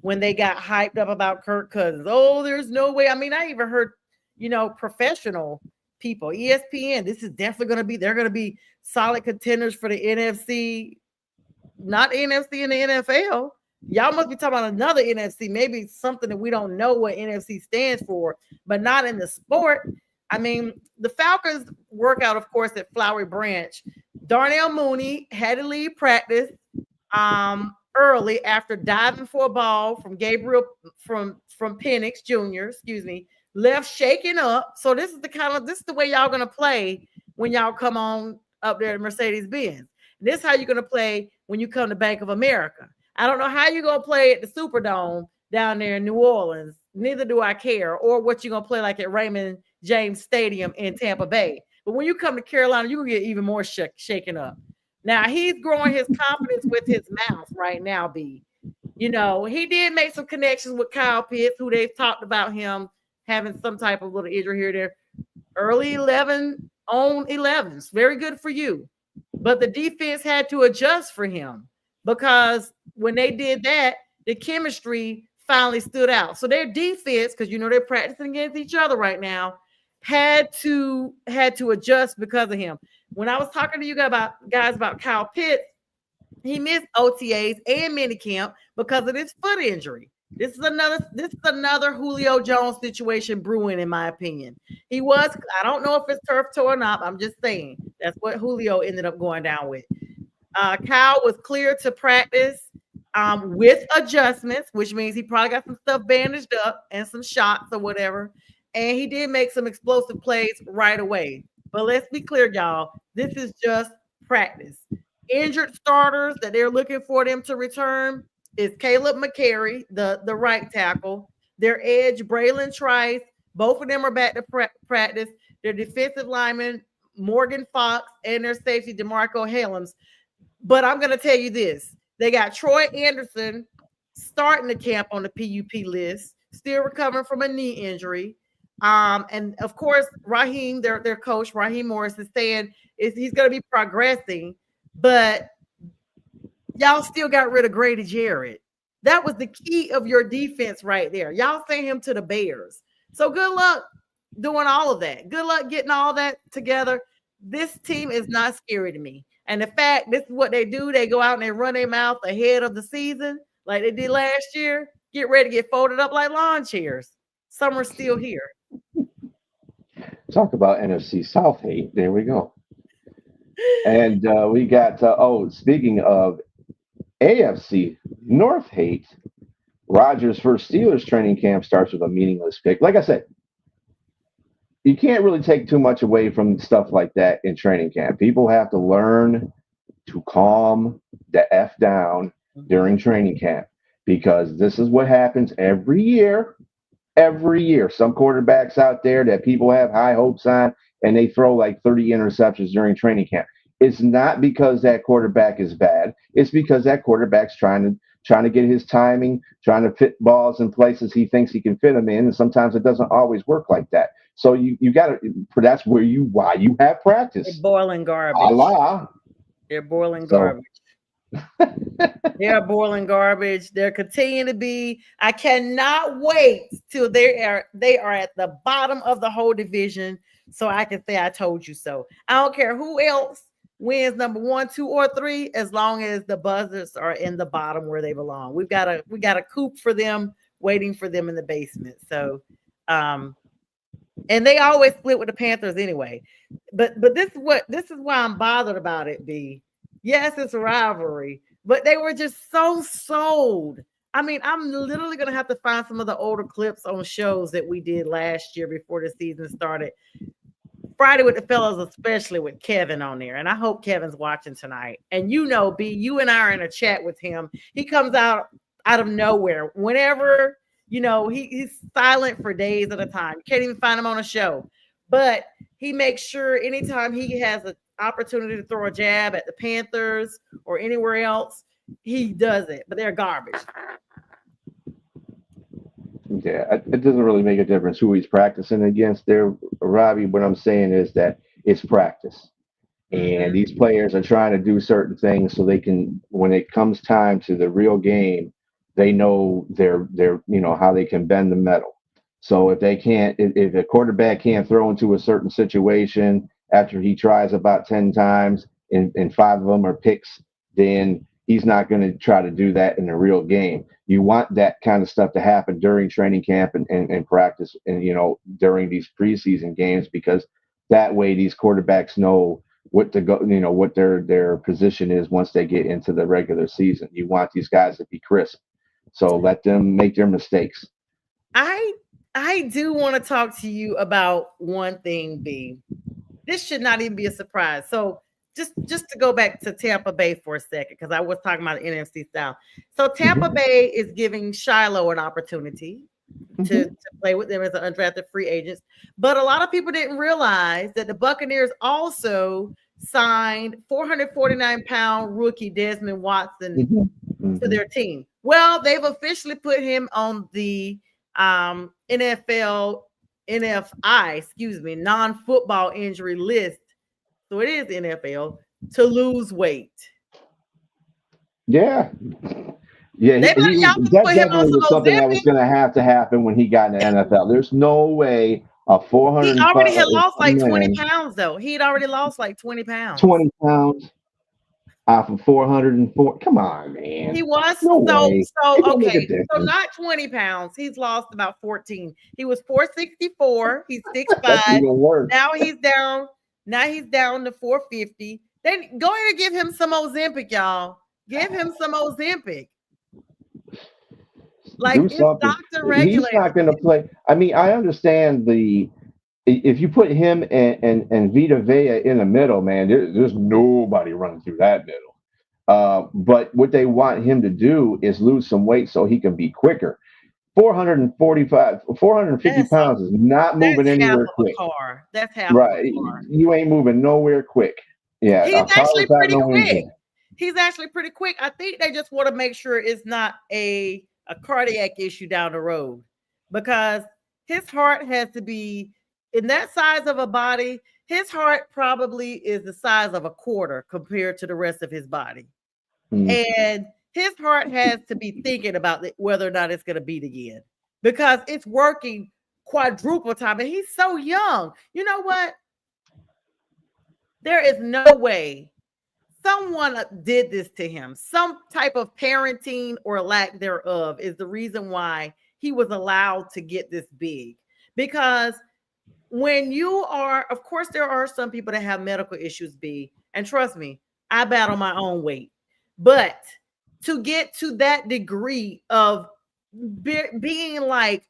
when they got hyped up about Kirk Cousins. Oh, there's no way. I mean, I even heard, professional people, ESPN, this is definitely they're going to be solid contenders for the NFC, not NFC in the NFL. Y'all must be talking about another NFC, maybe something that we don't know what NFC stands for, but not in the sport. I mean, the Falcons workout, of course, at Flowery Branch. Darnell Mooney had to leave practice early after diving for a ball from Gabriel from Penix Jr. Excuse me, left shaking up. So this is the way y'all gonna play when y'all come on up there at Mercedes Benz. This is how you're gonna play when you come to Bank of America. I don't know how you're gonna play at the Superdome down there in New Orleans. Neither do I care, or what you're gonna play like at Raymond James Stadium in Tampa Bay. But when you come to Carolina, you're gonna get even more shaken up. Now he's growing his confidence with his mouth right now, B. You know, he did make some connections with Kyle Pitts, who they've talked about him having some type of little injury here or there. Early 11 on 11s. Very good for you. But the defense had to adjust for him because when they did that, the chemistry finally stood out. So their defense, because you know they're practicing against each other right now, had to adjust because of him. When I was talking to you guys about Kyle Pitts, he missed OTAs and minicamp because of this foot injury. This is another Julio Jones situation brewing, in my opinion. I don't know if it's turf toe or not. I'm just saying that's what Julio ended up going down with. Kyle was cleared to practice with adjustments, which means he probably got some stuff bandaged up and some shots or whatever. And he did make some explosive plays right away. But let's be clear, y'all. This is just practice. Injured starters that they're looking for them to return is Caleb McCary, the right tackle. Their edge, Braylon Trice. Both of them are back to practice. Their defensive lineman, Morgan Fox, and their safety, DeMarco Helms. But I'm going to tell you this. They got Troy Anderson starting the camp on the PUP list, still recovering from a knee injury. And of course, Raheem, their coach, Raheem Morris, is saying he's going to be progressing, but y'all still got rid of Grady Jarrett. That was the key of your defense right there. Y'all sent him to the Bears. So good luck doing all of that. Good luck getting all that together. This team is not scary to me. And the fact this is what they do, they go out and they run their mouth ahead of the season like they did last year, get ready to get folded up like lawn chairs. Summer's still here. Talk about NFC South hate. There we go. And we got, speaking of AFC North hate, Rodgers' first Steelers training camp starts with a meaningless pick. Like I said, you can't really take too much away from stuff like that in training camp. People have to learn to calm the F down during training camp because this is what happens every year. Every year, some quarterbacks out there that people have high hopes on, and they throw like 30 interceptions during training camp. It's not because that quarterback is bad. It's because that quarterback's trying to get his timing, trying to fit balls in places he thinks he can fit them in, and sometimes it doesn't always work like that. So you got to. That's why you have practice. They're boiling garbage. Allah. They're boiling garbage. They're boiling garbage. They're continuing to be. I cannot wait till they are at the bottom of the whole division, so I can say I told you so. I don't care who else wins number 1, 2, or 3, as long as the Buzzards are in the bottom where they belong. We got a coop for them, waiting for them in the basement. So, and they always split with the Panthers anyway. But this is why I'm bothered about it, B. Yes, it's a rivalry, but they were just so sold. I mean, I'm literally going to have to find some of the older clips on shows that we did last year before the season started. Friday with the Fellas, especially with Kevin on there. And I hope Kevin's watching tonight. And you know, B, you and I are in a chat with him. He comes out of nowhere. Whenever, he's silent for days at a time. You can't even find him on a show. But he makes sure anytime he has an opportunity to throw a jab at the Panthers or anywhere else, he does it. But they're garbage. Yeah, it doesn't really make a difference who he's practicing against there, Robbie. What I'm saying is that it's practice. And these players are trying to do certain things so they can, when it comes time to the real game, they know they're how they can bend the metal. So if a quarterback can't throw into a certain situation after he tries about 10 times and 5 of them are picks, then he's not going to try to do that in a real game. You want that kind of stuff to happen during training camp and practice, and during these preseason games, because that way these quarterbacks know what to go, what their position is once they get into the regular season. You want these guys to be crisp, so let them make their mistakes. I do want to talk to you about one thing, B. This should not even be a surprise. So just to go back to Tampa Bay for a second, because I was talking about the NFC South. So Tampa Bay is giving Shiloh an opportunity to play with them as an undrafted free agents. But a lot of people didn't realize that the Buccaneers also signed 449-pound rookie Desmond Watson to their team. Well, they've officially put him on the NFI, non-football injury list. So it is NFL to lose weight. Yeah. That definitely was something that was going to happen when he got in the NFL. There's no way a 400. He already had lost like 20 pounds, though. He'd already lost like 20 pounds. 20 pounds off of 404. Come on, man. He was okay. So not 20 pounds. He's lost about 14. He was 464. He's 6'5". Now he's down. Now he's down to 450. Then go ahead and give him some Ozempic, y'all. Give him some Ozempic. Like, it's doctor regulated. He's not going to play. I mean, I understand if you put him and Vita Vea in the middle, man, there's nobody running through that middle. But what they want him to do is lose some weight so he can be quicker. 450 pounds is not moving anywhere quick. That's half right. Of a car. You ain't moving nowhere quick. Yeah, he's actually pretty quick. He's actually pretty quick. I think they just want to make sure it's not a cardiac issue down the road, because his heart has to be in that size of a body. His heart probably is the size of a quarter compared to the rest of his body. And his heart has to be thinking about whether or not it's going to beat again, because it's working quadruple time. And he's so young. You know what? There is no way someone did this to him. Some type of parenting or lack thereof is the reason why he was allowed to get this big. Because when you are, of course, there are some people that have medical issues, B, and trust me, I battle my own weight. But to get to that degree of being like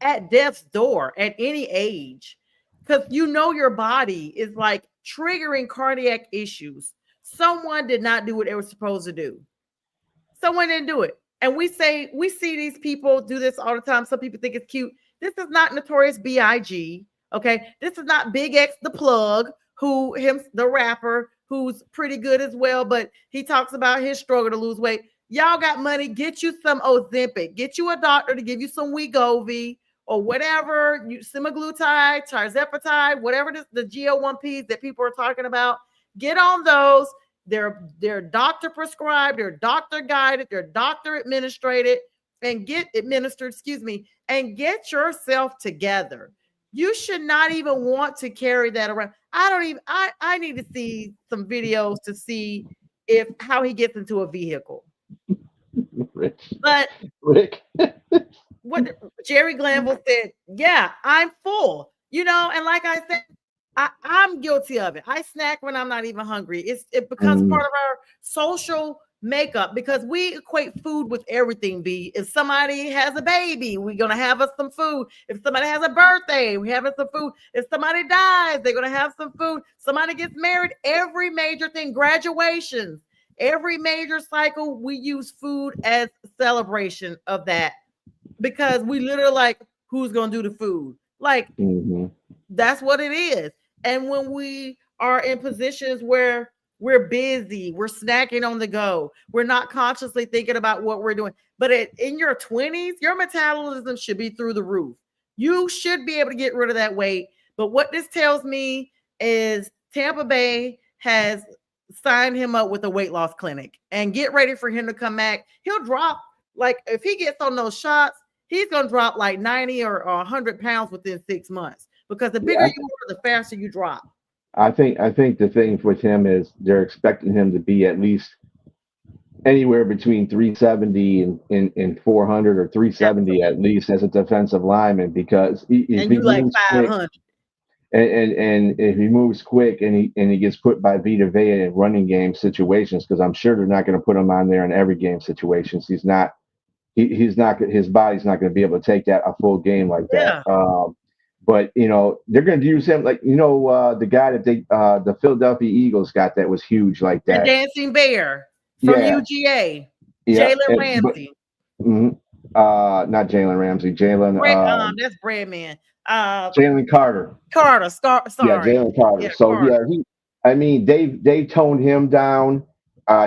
at death's door at any age, because your body is like triggering cardiac issues. Someone did not do what they were supposed to do. Someone didn't do it. And we see these people do this all the time. Some people think it's cute. This is not Notorious B.I.G. Okay. This is not Big X the Plug, the rapper, who's pretty good as well, but he talks about his struggle to lose weight. Y'all got money, get you some Ozempic, get you a doctor to give you some Wegovy or whatever, semaglutide, tirzepatide, whatever the GL1Ps that people are talking about. Get on those. They're doctor prescribed, they're doctor guided, they're doctor administered, and get yourself together. You should not even want to carry that around. I need to see some videos to see how he gets into a vehicle. Rick. What Jerry Glanville said, yeah, I'm full. And like I said, I'm guilty of it. I snack when I'm not even hungry. It becomes part of our social makeup, because we equate food with everything. B, if somebody has a baby, we're gonna have us some food. If somebody has a birthday, we're having some food. If somebody dies, they're gonna have some food. Somebody gets married, every major thing, graduations, every major cycle, we use food as celebration of that, because we literally like, who's gonna do the food? Like, that's what it is. And when we are in positions where we're busy, we're snacking on the go, we're not consciously thinking about what we're doing. But in your 20s, your metabolism should be through the roof. You should be able to get rid of that weight. But what this tells me is Tampa Bay has signed him up with a weight loss clinic, and get ready for him to come back. He'll drop, like, if he gets on those shots, he's going to drop like 90 or 100 pounds within 6 months, because the bigger you are, the faster you drop. I think the thing with him is they're expecting him to be at least anywhere between 370 and 400 or 370 at Absolutely. least as a defensive lineman because if And he you like moves quick 500. and if he moves quick and he gets put by Vita Vea in running game situations, because I'm sure they're not going to put him on there in every game situations. He's not his body's not going to be able to take that a full game like that. Yeah. But they're going to use him like the guy that the Philadelphia Eagles got that was huge like The that. Dancing Bear from Yeah, UGA. yeah. Jalen But Ramsey. not Jalen Ramsey, That's Breadman. Jalen Carter. Carter. Yeah, Sorry. Jalen Carter. Yeah, So yeah, Carter. they toned him down.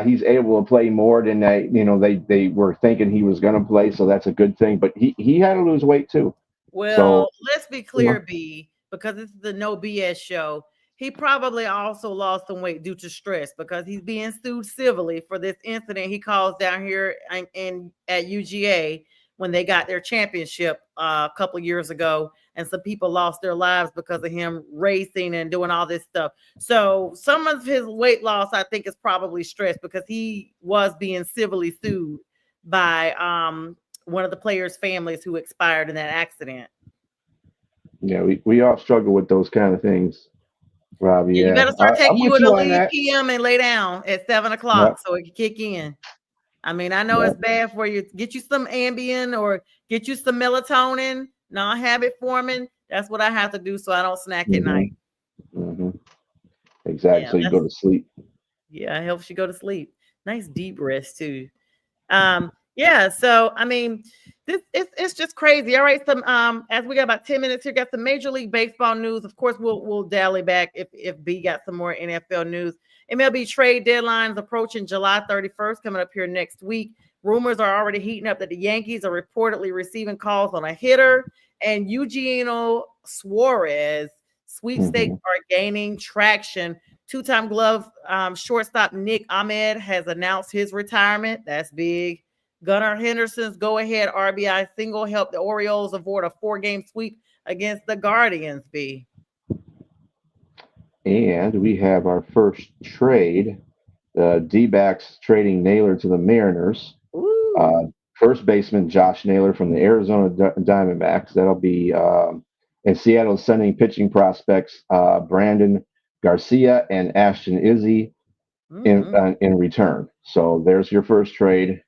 He's able to play more than they were thinking he was going to play, so that's a good thing. But he had to lose weight too. So Well, let's be clear, B, because this is the No BS show. He probably also lost some weight due to stress because he's being sued civilly for this incident he caused down here in at UGA when they got their championship a couple of years ago, and some people lost their lives because of him racing and doing all this stuff. So some of his weight loss, I think, is probably stress because he was being civilly sued by one of the players' families who expired in that accident. yeah, we all struggle with those kind of things, Robbie. Yeah, you Yeah, better start taking I'm you with an you on Elite that. PM and lay down at 7 o'clock Yep, so it can kick in. I mean, I know yep. it's bad for you. Get you some Ambien or get you some melatonin, non-habit forming. That's what I have to do so I don't snack at hmm night. hmm Exactly. Yeah, So you go to sleep. it helps you go to sleep. Nice deep rest too. Yeah, so I mean, this it's just crazy. All right, some as we got about 10 minutes here, got some Major League Baseball news. Of course, we'll dally back if B got some more NFL news. MLB trade deadlines approaching July 31st, coming up here next week. Rumors are already heating up that the Yankees are reportedly receiving calls on a hitter, and Eugenio Suarez sweepstakes hmm are gaining traction. Two-time glove shortstop Nick Ahmed has announced his retirement. That's big. Gunnar Henderson's go-ahead RBI single helped the Orioles avoid a 4-game sweep against the Guardians. B. And we have our first trade. The D-backs trading Naylor to the Mariners. Ooh. Uh, First baseman Josh Naylor from the Arizona Diamondbacks. That'll be and Seattle sending pitching prospects Brandon Garcia and Ashton Izzy Mm-hmm. in return. So there's your first trade.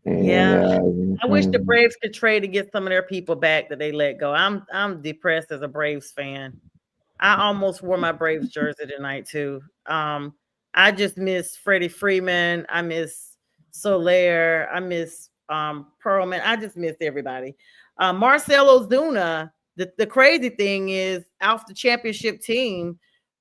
And Yeah, I wish the Braves could trade to get some of their people back that they let go. I'm depressed as a Braves fan. I almost wore my Braves jersey tonight too. I just miss Freddie Freeman. I miss Soler. I miss Perlman. I just miss everybody. Marcelo Ozuna. The crazy thing is, off the championship team,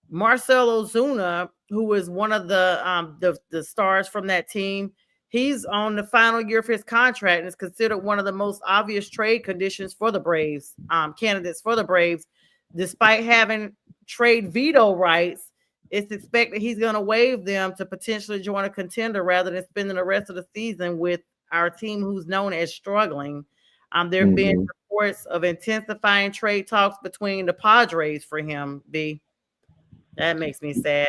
Marcelo Ozuna, who was one of the stars from that team, he's on the final year of his contract and is considered one of the most obvious trade conditions for the Braves, candidates for the Braves. Despite having trade veto rights, it's expected he's going to waive them to potentially join a contender rather than spending the rest of the season with our team who's known as struggling. There have been mhm. reports of intensifying trade talks between the Padres for him, B. That makes me sad.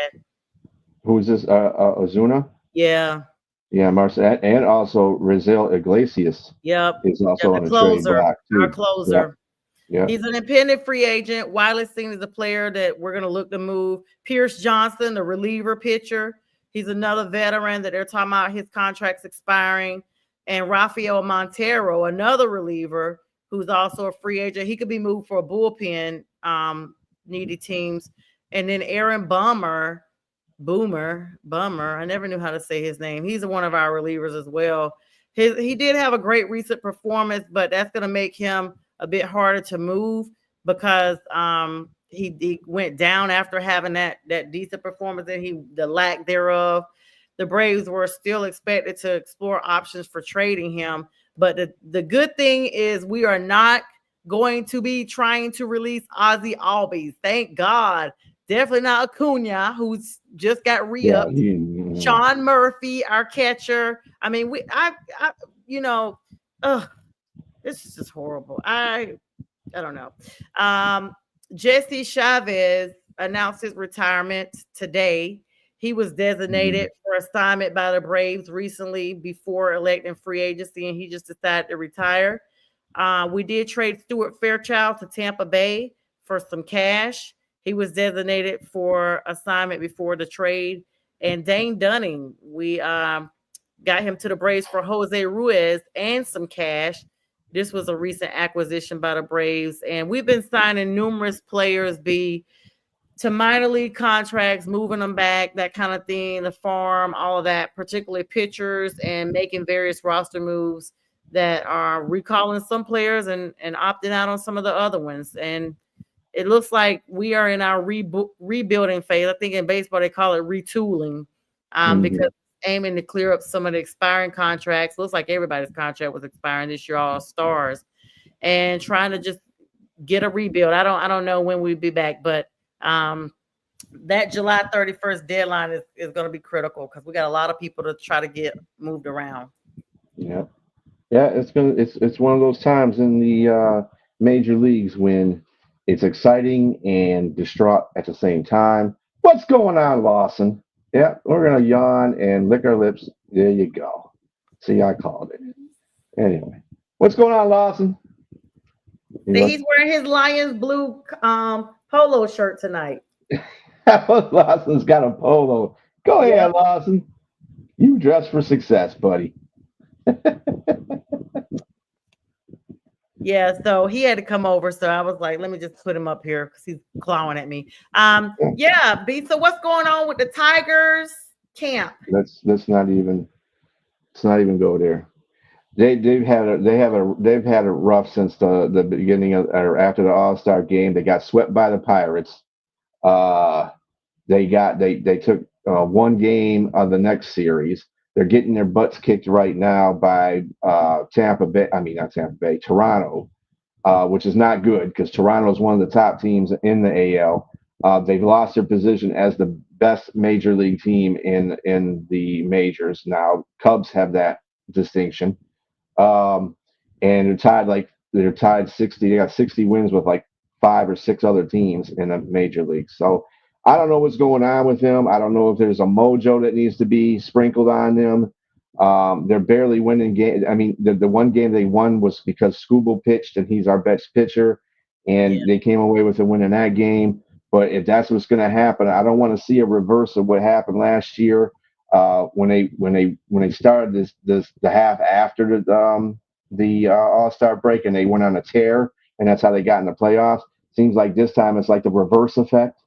Who's this? Ozuna? Yeah. Yeah, Marcel, and also Rizal Iglesias Yep. is Yeah, also the on the trade closer, block our too. Yep, closer. yep. He's an independent free agent, widely seen as a player that we're going to look to move. Pierce Johnson, the reliever pitcher, he's another veteran that they're talking about his contract's expiring. And Rafael Montero, another reliever who's also a free agent. He could be moved for a bullpen needy teams. And then Aaron Bummer. I never knew how to say his name. He's one of our relievers as well. He did have a great recent performance, but that's going to make him a bit harder to move because he went down after having that decent performance and the lack thereof. The Braves were still expected to explore options for trading him, but the good thing is we are not going to be trying to release Ozzy Albies. Thank God. Definitely not Acuna, who's just got Yeah, re-upped. Sean Murphy, our catcher. I mean, you know, this is just horrible. I don't know. Jesse Chavez announced his retirement today. He was designated for assignment by the Braves recently before electing free agency, and he just decided to retire. We did trade Stuart Fairchild to Tampa Bay for some cash. He was designated for assignment before the trade. And Dane Dunning, we got him to the Braves for Jose Ruiz and some cash. This was a recent acquisition by the Braves. And we've been signing numerous players, to minor league contracts, moving them back, that kind of thing, the farm, all of that, particularly pitchers, and making various roster moves that are recalling some players and opting out on some of the other ones. And it looks like we are in our rebuilding phase. I think in baseball they call it retooling, because aiming to clear up some of the expiring contracts. Looks like everybody's contract was expiring this year, all stars, and trying to just get a rebuild. I don't know when we'll be back, but that July 31st deadline is going to be critical because we got a lot of people to try to get moved around. Yeah. It's one of those times in the major leagues when it's exciting and distraught at the same time. What's going on, Lawson? Yeah, we're gonna yawn and lick our lips. There you go. See, I called it. Anyway, what's going on, Lawson? He's wearing his Lions blue polo shirt tonight. Lawson's got a polo. Go ahead, Lawson. You dress for success, buddy. Yeah, so he had to come over. So I was like, let me just put him up here because he's clawing at me. B. So what's going on with the Tigers camp? Let's not even go there. They've had a rough since the beginning of or after the All-Star game. They got swept by the Pirates. They took one game of the next series. They're getting their butts kicked right now by Toronto, which is not good because Toronto is one of the top teams in the AL. They've lost their position as the best major league team in the majors now. Cubs have that distinction, and they're tied 60. They got 60 wins with like 5 or 6 other teams in the major league. So I don't know what's going on with them. I don't know if there's a mojo that needs to be sprinkled on them. They're barely winning games. I mean, the one game they won was because Skubal pitched, and he's our best pitcher, and they came away with a win in that game. But if that's what's going to happen, I don't want to see a reverse of what happened last year when they started the half after the All-Star break, and they went on a tear, and that's how they got in the playoffs. Seems like this time it's like the reverse effect.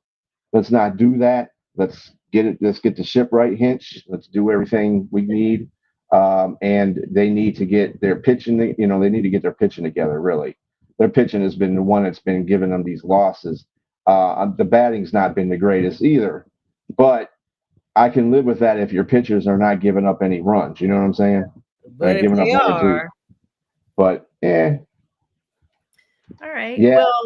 Let's not do that. Let's get the ship right, Hinch. Let's do everything we need. And they need to get their pitching. They need to get their pitching together. Really, their pitching has been the one that's been giving them these losses. The batting's not been the greatest either, but I can live with that if your pitchers are not giving up any runs. You know what I'm saying? But if they are, but all right. Yeah. Well,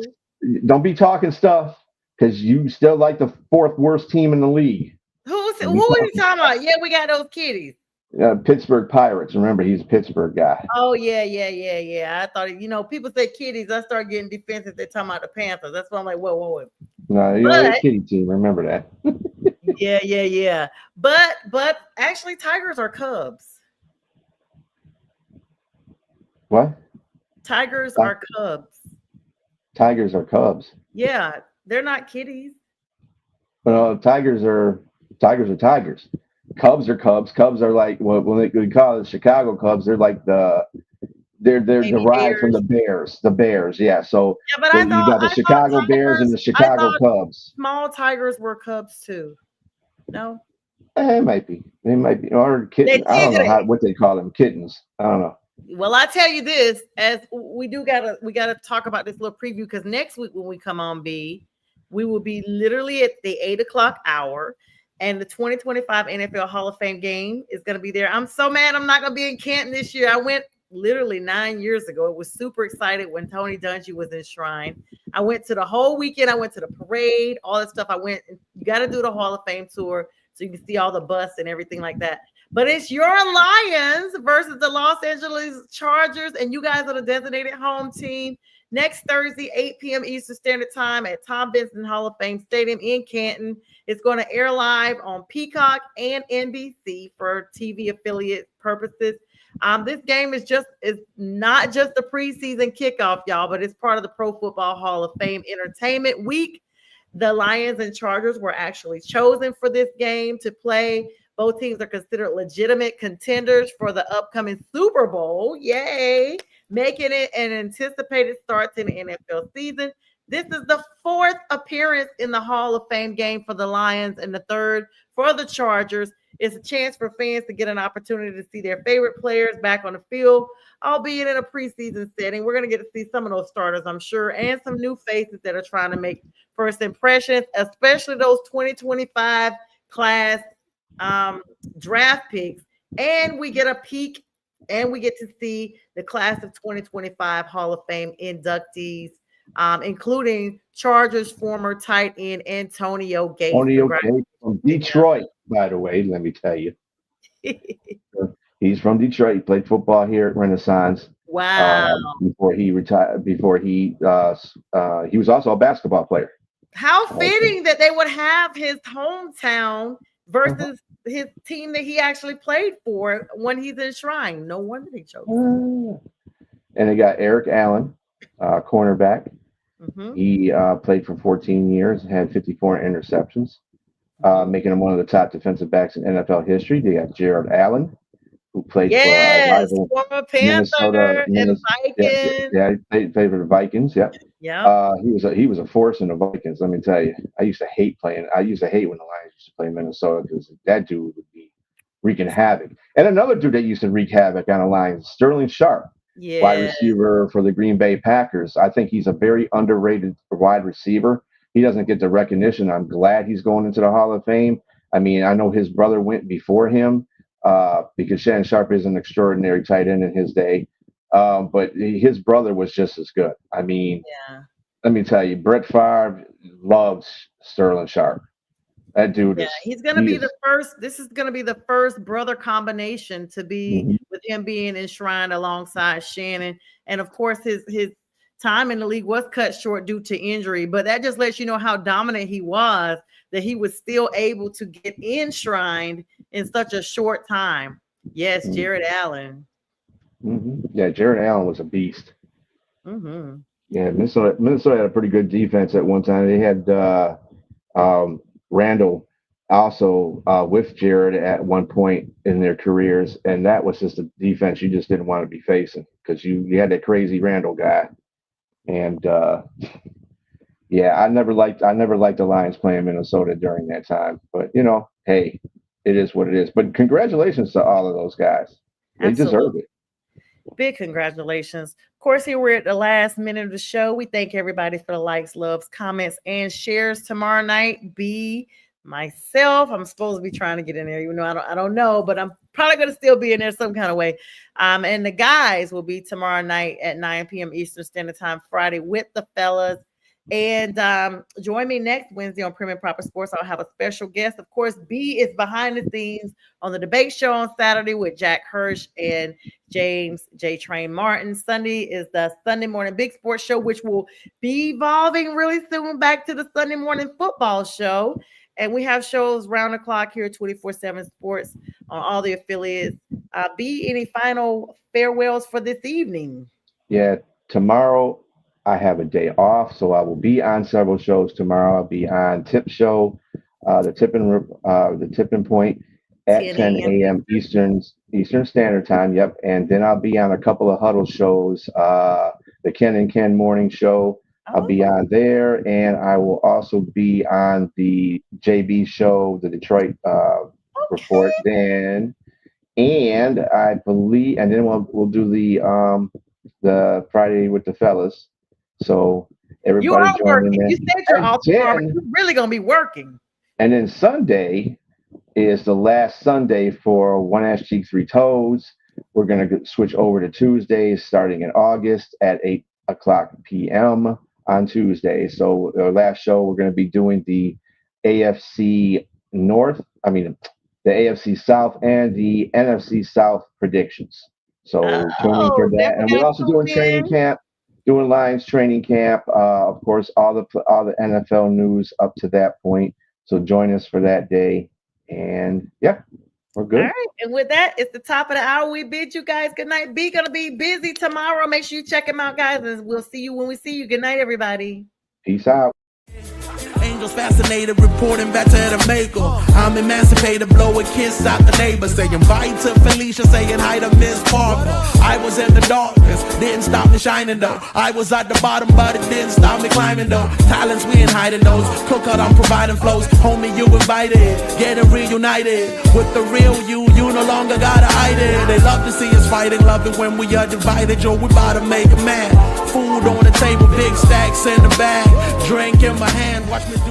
don't be talking stuff. Because you still like the 4th worst team in the league. Who are you talking about? Yeah, we got those kitties. Pittsburgh Pirates. Remember, he's a Pittsburgh guy. Oh, yeah. I thought, people say kitties. I start getting defensive. They're talking about the Panthers. That's why I'm like, whoa. No, you're a kitty team. Remember that. Yeah. But actually, Tigers are Cubs. What? Tigers are Cubs. Tigers are Cubs. Yeah. They're not kitties. Well, Tigers are Tigers. Cubs are Cubs. Cubs are like when we call it Chicago Cubs. They're like they're derived from the Bears. The Bears, yeah. So but you got the Chicago Bears and the Chicago Cubs. Small Tigers were Cubs too. No. It might be. They might be or kittens. I don't know what they call them. Kittens. I don't know. Well, I tell you this, as we gotta talk about this little preview because next week when we come on, we will be literally at the 8:00 hour, and the 2025 NFL Hall of Fame game is going to be there. I'm so mad I'm not going to be in Canton this year. I went literally 9 years ago. It was super excited when Tony Dungy was enshrined. I went to the whole weekend. I went to the parade, all that stuff. You got to do the Hall of Fame tour so you can see all the bus and everything like that. But it's your Lions versus the Los Angeles Chargers, and you guys are the designated home team. next Thursday, 8 p.m. Eastern Standard Time at Tom Benson Hall of Fame Stadium in Canton. It's going to air live on Peacock and NBC for TV affiliate purposes. This game is not just a preseason kickoff, y'all, but it's part of the Pro Football Hall of Fame Entertainment Week. The Lions and Chargers were actually chosen for this game to play. Both teams are considered legitimate contenders for the upcoming Super Bowl. Yay! Making it an anticipated start to the NFL season. This is the fourth appearance in the Hall of Fame game for the Lions and the third for the Chargers. It's a chance for fans to get an opportunity to see their favorite players back on the field, albeit in a preseason setting. We're going to get to see some of those starters, I'm sure, and some new faces that are trying to make first impressions, especially those 2025 class draft picks. And we get a peek and we get to see the class of 2025 Hall of Fame inductees, including Chargers former tight end Antonio Gates. Antonio Gates from Detroit, by the way, let me tell you. He's from Detroit. He played football here at Renaissance. Wow. Before he retired, he was also a basketball player. How fitting that they would have his hometown versus his team that he actually played for when he's enshrined. No wonder they chose him. And they got Eric Allen, cornerback. He played for 14 years, had 54 interceptions, making him one of the top defensive backs in NFL history. They got Jared Allen, who played for former Panther and Vikings. Yeah, he played for the Vikings. Yeah. He was a force in the Vikings. Let me tell you, I used to hate when the Lions used to play Minnesota because that dude would be wreaking havoc. And another dude that used to wreak havoc on the Lions, Sterling Sharp, wide receiver for the Green Bay Packers. I think he's a very underrated wide receiver. He doesn't get the recognition. I'm glad he's going into the Hall of Fame. I mean, I know his brother went before him because Shannon Sharp is an extraordinary tight end in his day. But his brother was just as good. I mean, let me tell you, Brett Favre loves Sterling Sharp. That dude he's going to be the first. This is going to be the first brother combination to be with him being enshrined alongside Shannon. And of course, his time in the league was cut short due to injury, but that just lets you know how dominant he was, that he was still able to get enshrined in such a short time. Yes, Jared Allen. Yeah, Jared Allen was a beast. Yeah, Minnesota had a pretty good defense at one time. They had Randall also with Jared at one point in their careers, and that was just a defense you just didn't want to be facing because you had that crazy Randall guy. And I never liked the Lions playing Minnesota during that time. But hey, it is what it is. But congratulations to all of those guys. They deserve it. Big congratulations. Of course, here we're at the last minute of the show. We thank everybody for the likes, loves, comments, and shares. Tomorrow night, myself, I'm supposed to be trying to get in there, even though I don't know, but I'm probably going to still be in there some kind of way. And the guys will be tomorrow night at 9 p.m. Eastern Standard Time, Friday, with the fellas. And join me next Wednesday on Prim and Proper Sports. I'll have a special guest. Of course, B is behind the scenes on the debate show on Saturday with Jack Hirsch and James J. Train Martin. Sunday is the Sunday Morning Big Sports Show, which will be evolving really soon back to the Sunday Morning Football Show. And we have shows round the clock here at 24/7 Sports on all the affiliates. B, any final farewells for this evening? Yeah, tomorrow I have a day off, so I will be on several shows tomorrow. I'll be on Tip Show, the tipping point at 10 a.m. Eastern Standard Time. Yep, and then I'll be on a couple of huddle shows. The Ken and Ken Morning Show. I'll be on there, and I will also be on the JB Show, the Detroit Report. Then, and I believe, and then we'll do the Friday with the fellas. So everybody you are working. In. You said you're off tomorrow. You're really gonna be working. And then Sunday is the last Sunday for One Ass Cheek Three Toes. We're gonna switch over to Tuesdays starting in August at 8:00 p.m. on Tuesday. So our last show we're gonna be doing the AFC South and the NFC South predictions. So tune in for that. And we're also doing training camp. doing Lions training camp. Of course, all the NFL news up to that point. So join us for that day. And yeah, we're good. All right. And with that, it's the top of the hour. We bid you guys good night. B gonna be busy tomorrow. Make sure you check him out, guys. And we'll see you when we see you. Good night, everybody. Peace out. Angels fascinated, reporting back to the maker. I'm emancipated, blow a kiss out the neighbor. Saying bye to Felicia, saying hi to Miss Parker. I was in the darkness, didn't stop me shining though. I was at the bottom, but it didn't stop me climbing though. Talents, we ain't hiding those. Cookout, I'm providing flows. Homie, you invited, getting reunited. With the real you no longer gotta hide it. They love to see us fighting, love it when we are divided. Yo, we about to make a man. Food on the table, big stacks in the bag. Drink in my hand, watch me do